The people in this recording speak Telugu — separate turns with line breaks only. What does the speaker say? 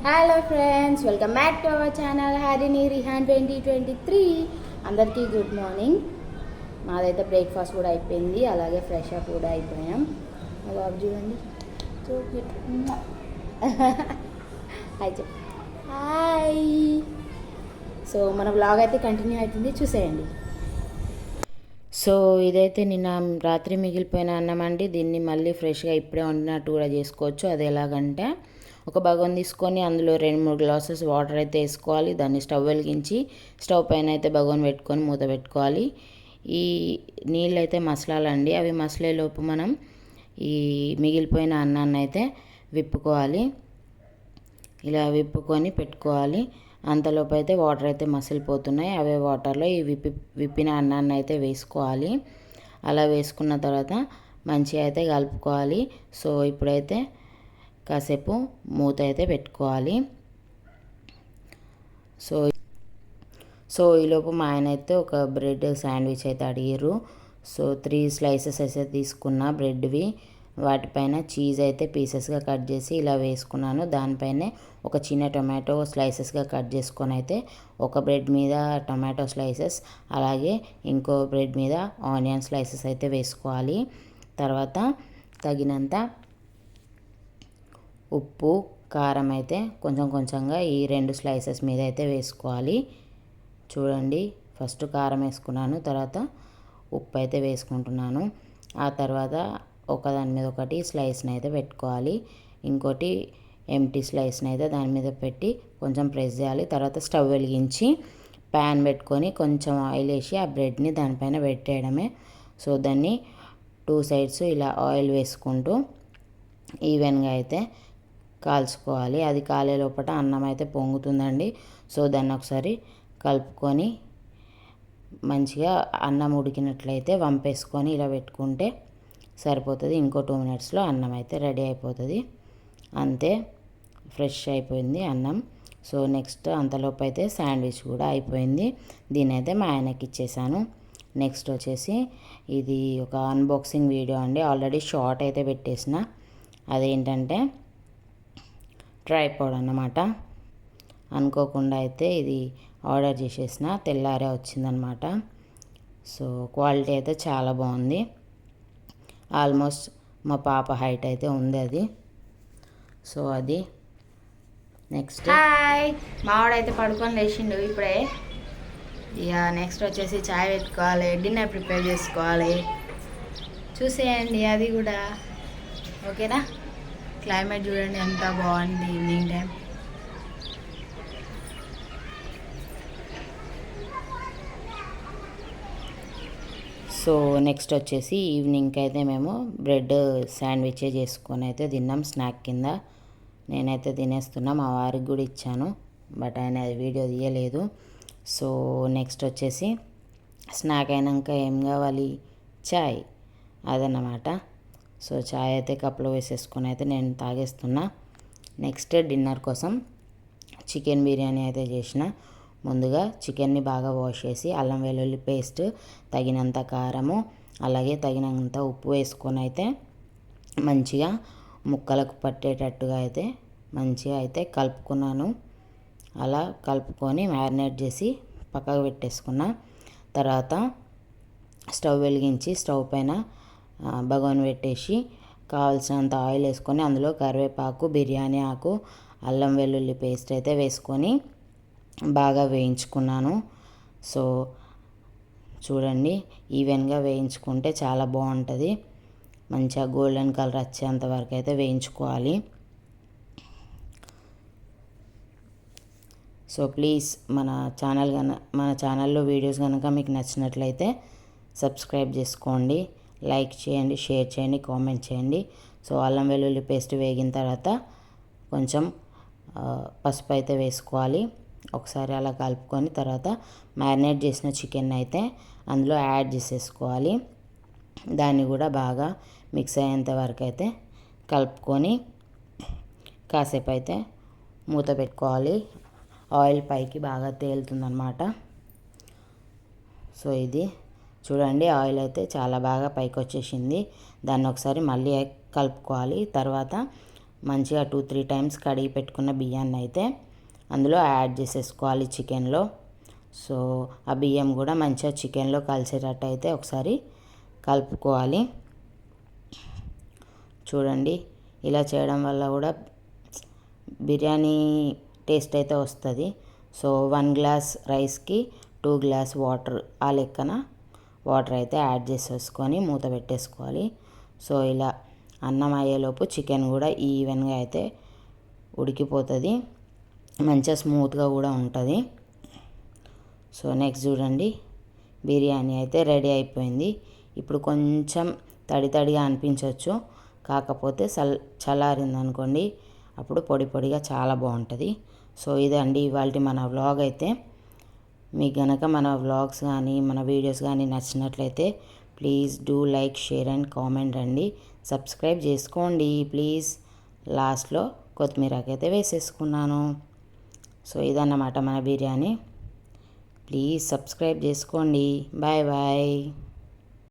Hello friends, welcome back to our channel హరిని రిహాన్ 2023. అందరికీ గుడ్ మార్నింగ్. మాదైతే బ్రేక్ఫాస్ట్ కూడా అయిపోయింది, అలాగే ఫ్రెష్ అప్ కూడా అయిపోయాం. మా బాబు చూడండి, హాయ్ చెప్పు. హాయ్. సో మన బ్లాగ్ అయితే కంటిన్యూ అవుతుంది, చూసేయండి. సో ఇదైతే నిన్న రాత్రి మిగిలిపోయిన అన్నం అండి. దీన్ని మళ్ళీ ఫ్రెష్గా ఇప్పుడే వండినట్టు కూడా చేసుకోవచ్చు. అది ఎలాగంటే, ఒక బగోన్ తీసుకొని అందులో 2-3 గ్లాసెస్ వాటర్ అయితే వేసుకోవాలి. దాన్ని స్టవ్ వెలిగించి స్టవ్ పైన అయితే బగోన్ పెట్టుకొని మూత పెట్టుకోవాలి. ఈ నీళ్ళు అయితే మసలాలండి. అవి మసలేలోపు మనం ఈ మిగిలిపోయిన అన్నాన్ని అయితే విప్పుకోవాలి. ఇలా విప్పుకొని పెట్టుకోవాలి. అంతలోపు అయితే వాటర్ అయితే మసిలిపోతున్నాయి. అవే వాటర్లో ఈ విప్పిన అన్నాన్ని అయితే వేసుకోవాలి. అలా వేసుకున్న తర్వాత మంచిగా అయితే కలుపుకోవాలి. సో ఇప్పుడైతే కాసేపు మూత అయితే పెట్టుకోవాలి. సో ఈలోపు మా ఆయన అయితే ఒక బ్రెడ్ శాండ్విచ్ అయితే అడిగారు. సో 3 స్లైసెస్ అయితే తీసుకున్న బ్రెడ్వి. వాటిపైన చీజ్ అయితే పీసెస్గా కట్ చేసి ఇలా వేసుకున్నాను. దానిపైనే ఒక చిన్న టొమాటో స్లైసెస్గా కట్ చేసుకొని అయితే ఒక బ్రెడ్ మీద టొమాటో స్లైసెస్, అలాగే ఇంకో బ్రెడ్ మీద ఆనియన్ స్లైసెస్ అయితే వేసుకోవాలి. తర్వాత తగినంత ఉప్పు, కారం అయితే కొంచెం కొంచెంగా ఈ 2 స్లైసెస్ మీద అయితే వేసుకోవాలి. చూడండి, ఫస్ట్ కారం వేసుకున్నాను, తర్వాత ఉప్పు అయితే వేసుకుంటున్నాను. ఆ తర్వాత ఒకదాని మీద ఒకటి స్లైస్ని అయితే పెట్టుకోవాలి. ఇంకోటి ఎంటీ స్లైస్ని అయితే దాని మీద పెట్టి కొంచెం ప్రెస్ చేయాలి. తర్వాత స్టవ్ వెలిగించి ప్యాన్ పెట్టుకొని కొంచెం ఆయిల్ వేసి ఆ బ్రెడ్ని దానిపైన పెట్టేయడమే. సో దాన్ని 2 సైడ్స్ ఇలా ఆయిల్ వేసుకుంటూ ఈవెన్గా అయితే కాల్చుకోవాలి. అది కాలే లోపల అన్నం అయితే పొంగుతుందండి. సో దాన్ని ఒకసారి కలుపుకొని మంచిగా అన్నం ఉడికినట్లయితే వంపేసుకొని ఇలా పెట్టుకుంటే సరిపోతుంది. ఇంకో 2 మినిట్స్లో అన్నం అయితే రెడీ అయిపోతుంది. అంతే, ఫ్రెష్ అయిపోయింది అన్నం. సో నెక్స్ట్ అంతలోపు అయితే శాండ్విచ్ కూడా అయిపోయింది. దీని అయితే మా ఆయనకి ఇచ్చేసాను. నెక్స్ట్ వచ్చేసి ఇది ఒక అన్బాక్సింగ్ వీడియో అండి. ఆల్రెడీ షార్ట్ అయితే పెట్టేసిన. అదేంటంటే ట్రైపాడ్ అన్నమాట. అనుకోకుండా అయితే ఇది ఆర్డర్ చేసేసిన, తెల్లారే వచ్చిందనమాట. సో క్వాలిటీ అయితే చాలా బాగుంది. ఆల్మోస్ట్ మా పాప హైట్ అయితే ఉంది అది. సో అది నెక్స్ట్. హాయ్, మావాడైతే పడుకొని లేచిండు ఇప్పుడే. ఇక నెక్స్ట్ వచ్చేసి చాయ్ పెట్టుకోవాలి, డిన్నర్ ప్రిపేర్ చేసుకోవాలి. చూసేయండి అది కూడా. ఓకేనా? క్లైమేట్ చూడండి ఎంత బాగుంది ఈవినింగ్ టైం. సో నెక్స్ట్ వచ్చేసి ఈవినింగ్కి అయితే మేము బ్రెడ్ శాండ్విచ్ చేసుకొని అయితే తిన్నాం స్నాక్ కింద. నేనైతే తినేస్తున్నా, మా వారికి కూడా ఇచ్చాను, బట్ ఆయన వీడియో తీయలేదు. సో నెక్స్ట్ వచ్చేసి స్నాక్ అయినాక ఏం కావాలి? చాయ్, అదన్నమాట. సో చాయ్ అయితే కప్లో వేసేసుకొని అయితే నేను తాగేస్తున్నా. నెక్స్ట్ డిన్నర్ కోసం చికెన్ బిర్యానీ అయితే చేసిన. ముందుగా చికెన్ని బాగా వాష్ చేసి అల్లం వెల్లుల్లి పేస్ట్, తగినంత కారము, అలాగే తగినంత ఉప్పు వేసుకొని అయితే మంచిగా ముక్కలకు పట్టేటట్టుగా అయితే మంచిగా అయితే కలుపుకున్నాను. అలా కలుపుకొని మ్యారినేట్ చేసి పక్కకు పెట్టేసుకున్నా. తర్వాత స్టవ్ వెలిగించి స్టవ్ పైన బగోన్ పెట్టేసి కావాల్సినంత ఆయిల్ వేసుకొని అందులో కరివేపాకు, బిర్యానీ ఆకు, అల్లం వెల్లుల్లి పేస్ట్ అయితే వేసుకొని బాగా వేయించుకున్నాను. సో చూడండి, ఈవెన్గా వేయించుకుంటే చాలా బాగుంటుంది. మంచిగా గోల్డెన్ కలర్ వచ్చేంత వరకు అయితే వేయించుకోవాలి. సో ప్లీజ్ మన ఛానల్లో వీడియోస్ కనుక మీకు నచ్చినట్లయితే సబ్స్క్రైబ్ చేసుకోండి, లైక్ చేయండి, షేర్ చేయండి, కామెంట్ చేయండి. సో అల్లం వెల్లుల్లి పేస్ట్ వేగిన తర్వాత కొంచెం పసుపు అయితే వేసుకోవాలి. ఒకసారి అలా కలుపుకొని తర్వాత మ్యారినేట్ చేసిన చికెన్ అయితే అందులో యాడ్ చేసేసుకోవాలి. దాన్ని కూడా బాగా మిక్స్ అయ్యేంత వరకు అయితే కలుపుకొని కాసేపు అయితే మూత పెట్టుకోవాలి. ఆయిల్ పైకి బాగా తేలుతుందన్నమాట. సో ఇది చూడండి, ఆయిల్ అయితే చాలా బాగా పైకి వచ్చేసింది. దాన్ని ఒకసారి మళ్ళీ కలుపుకోవాలి. తర్వాత మంచిగా 2-3 టైమ్స్ కడిగి పెట్టుకున్న బియ్యాన్ని అయితే అందులో యాడ్ చేసేసుకోవాలి చికెన్లో. సో ఆ బియ్యం కూడా మంచిగా చికెన్లో కలిసేటట్టు అయితే ఒకసారి కలుపుకోవాలి. చూడండి, ఇలా చేయడం వల్ల కూడా బిర్యానీ టేస్ట్ అయితే వస్తుంది. సో 1 గ్లాస్ రైస్కి 2 గ్లాస్ వాటర్, ఆ లెక్కన వాటర్ అయితే యాడ్ చేసేసుకొని మూత పెట్టేసుకోవాలి. సో ఇలా అన్నం అయ్యేలోపు చికెన్ కూడా ఈవెన్గా అయితే ఉడికిపోతుంది, మంచిగా స్మూత్గా కూడా ఉంటుంది. సో నెక్స్ట్ చూడండి, బిర్యానీ అయితే రెడీ అయిపోయింది. ఇప్పుడు కొంచెం తడి తడిగా అనిపించవచ్చు, కాకపోతే చల్లారింది అనుకోండి అప్పుడు పొడి పొడిగా చాలా బాగుంటుంది. సో ఇదండి ఇవాళ మన వ్లాగ్ అయితే. మీకు గనక మన వ్లాగ్స్ కానీ మన వీడియోస్ కానీ నచ్చినట్లయితే please do like, share and comment అండి. సబ్స్క్రైబ్ చేసుకోండి ప్లీజ్. లాస్ట్లో కొత్తిమీరకైతే వేసేసుకున్నాను. సో ఇదన్నమాట మన బిర్యానీ. ప్లీజ్ సబ్స్క్రైబ్ చేసుకోండి. Bye bye.